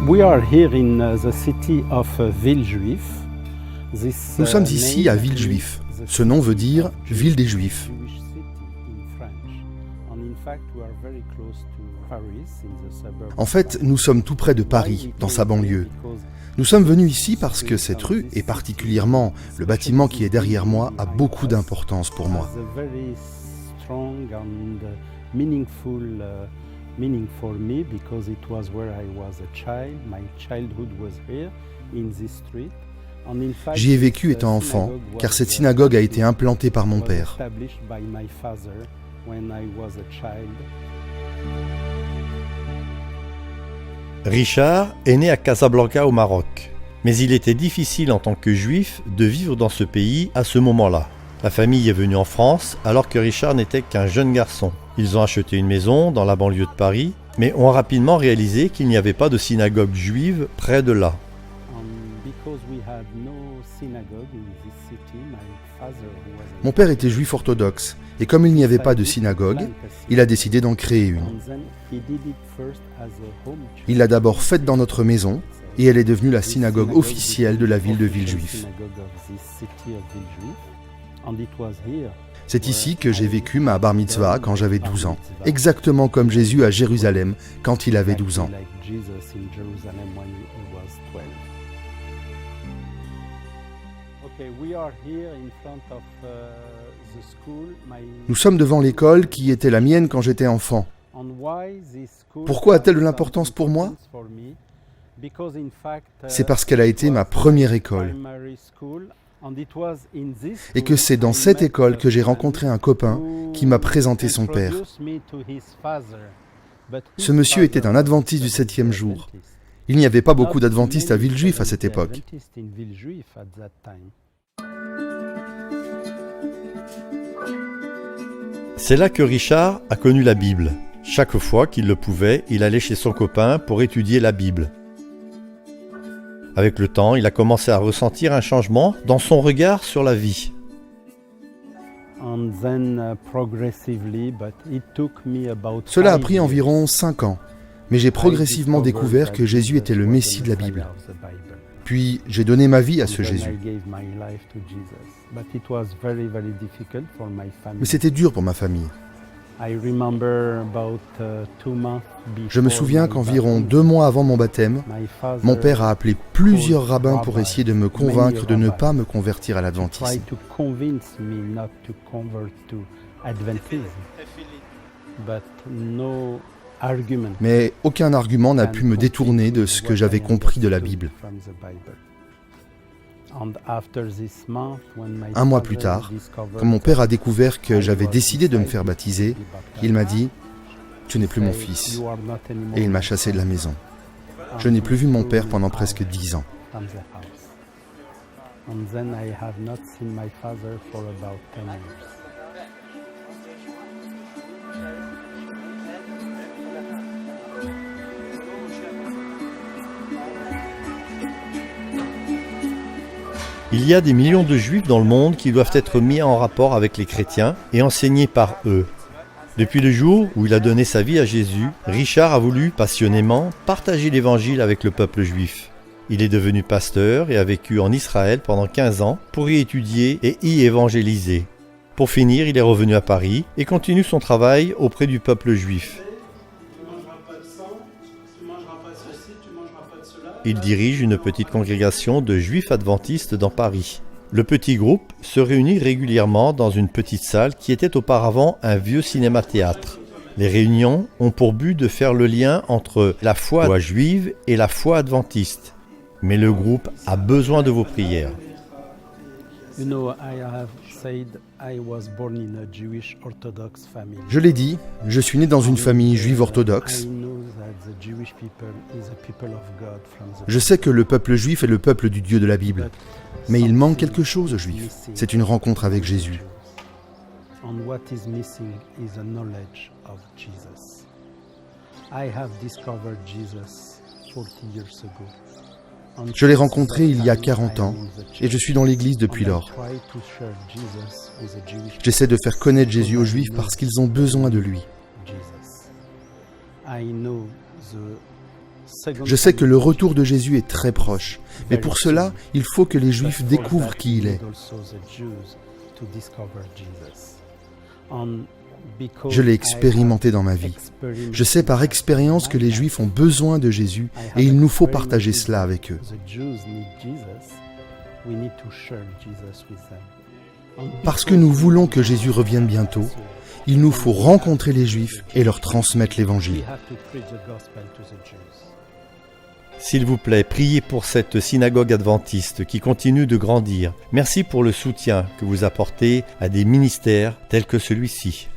We are here in the city of Villejuif. Nous sommes ici à Villejuif. Ce nom veut dire « ville des Juifs ». En fait, nous sommes tout près de Paris, dans sa banlieue. Nous sommes venus ici parce que cette rue, et particulièrement le bâtiment qui est derrière moi, a beaucoup d'importance pour moi. Meaning for me because it was where I was a child. My childhood was here in this street. And in fact, j'y ai vécu étant enfant, car cette synagogue a été implantée par mon père. Established by my father when I was a child. Richard est né à Casablanca au Maroc, mais il était difficile en tant que juif de vivre dans ce pays à ce moment-là. La famille est venue en France alors que Richard n'était qu'un jeune garçon. Ils ont acheté une maison dans la banlieue de Paris, mais ont rapidement réalisé qu'il n'y avait pas de synagogue juive près de là. Mon père était juif orthodoxe, et comme il n'y avait pas de synagogue, il a décidé d'en créer une. Il l'a d'abord faite dans notre maison, et elle est devenue la synagogue officielle de la ville de Villejuif. C'est ici que j'ai vécu ma bar mitzvah quand j'avais 12 ans, exactement comme Jésus à Jérusalem quand il avait 12 ans. Nous sommes devant l'école qui était la mienne quand j'étais enfant. Pourquoi a-t-elle de l'importance pour moi ? C'est parce qu'elle a été ma première école. Et que c'est dans cette école que j'ai rencontré un copain qui m'a présenté son père. Ce monsieur était un adventiste du 7e jour. Il n'y avait pas beaucoup d'adventistes à Villejuif à cette époque. C'est là que Richard a connu la Bible. Chaque fois qu'il le pouvait, il allait chez son copain pour étudier la Bible. Avec le temps, il a commencé à ressentir un changement dans son regard sur la vie. Cela a pris environ 5 ans, mais j'ai progressivement découvert que Jésus était le Messie de la Bible. Puis j'ai donné ma vie à ce Jésus. Mais c'était dur pour ma famille. Je me souviens qu'environ 2 mois avant mon baptême, mon père a appelé plusieurs rabbins pour essayer de me convaincre de ne pas me convertir à l'adventisme. Mais aucun argument n'a pu me détourner de ce que j'avais compris de la Bible. Un mois plus tard, quand mon père a découvert que j'avais décidé de me faire baptiser, il m'a dit « Tu n'es plus mon fils » et il m'a chassé de la maison. Je n'ai plus vu mon père pendant presque 10 ans. Il y a des millions de juifs dans le monde qui doivent être mis en rapport avec les chrétiens et enseignés par eux. Depuis le jour où il a donné sa vie à Jésus, Richard a voulu passionnément partager l'évangile avec le peuple juif. Il est devenu pasteur et a vécu en Israël pendant 15 ans pour y étudier et y évangéliser. Pour finir, il est revenu à Paris et continue son travail auprès du peuple juif. Il dirige une petite congrégation de juifs adventistes dans Paris. Le petit groupe se réunit régulièrement dans une petite salle qui était auparavant un vieux cinéma-théâtre. Les réunions ont pour but de faire le lien entre la foi juive et la foi adventiste. Mais le groupe a besoin de vos prières. Je l'ai dit, je suis né dans une famille juive orthodoxe. Je sais que le peuple juif est le peuple du Dieu de la Bible. Mais il manque quelque chose aux Juifs. C'est une rencontre avec Jésus. Je l'ai rencontré il y a 40 ans et je suis dans l'église depuis lors. J'essaie de faire connaître Jésus aux Juifs parce qu'ils ont besoin de lui. Je sais que le retour de Jésus est très proche, mais pour cela, il faut que les Juifs découvrent qui il est. Je l'ai expérimenté dans ma vie. Je sais par expérience que les Juifs ont besoin de Jésus et il nous faut partager cela avec eux. Parce que nous voulons que Jésus revienne bientôt, il nous faut rencontrer les Juifs et leur transmettre l'Évangile. S'il vous plaît, priez pour cette synagogue adventiste qui continue de grandir. Merci pour le soutien que vous apportez à des ministères tels que celui-ci.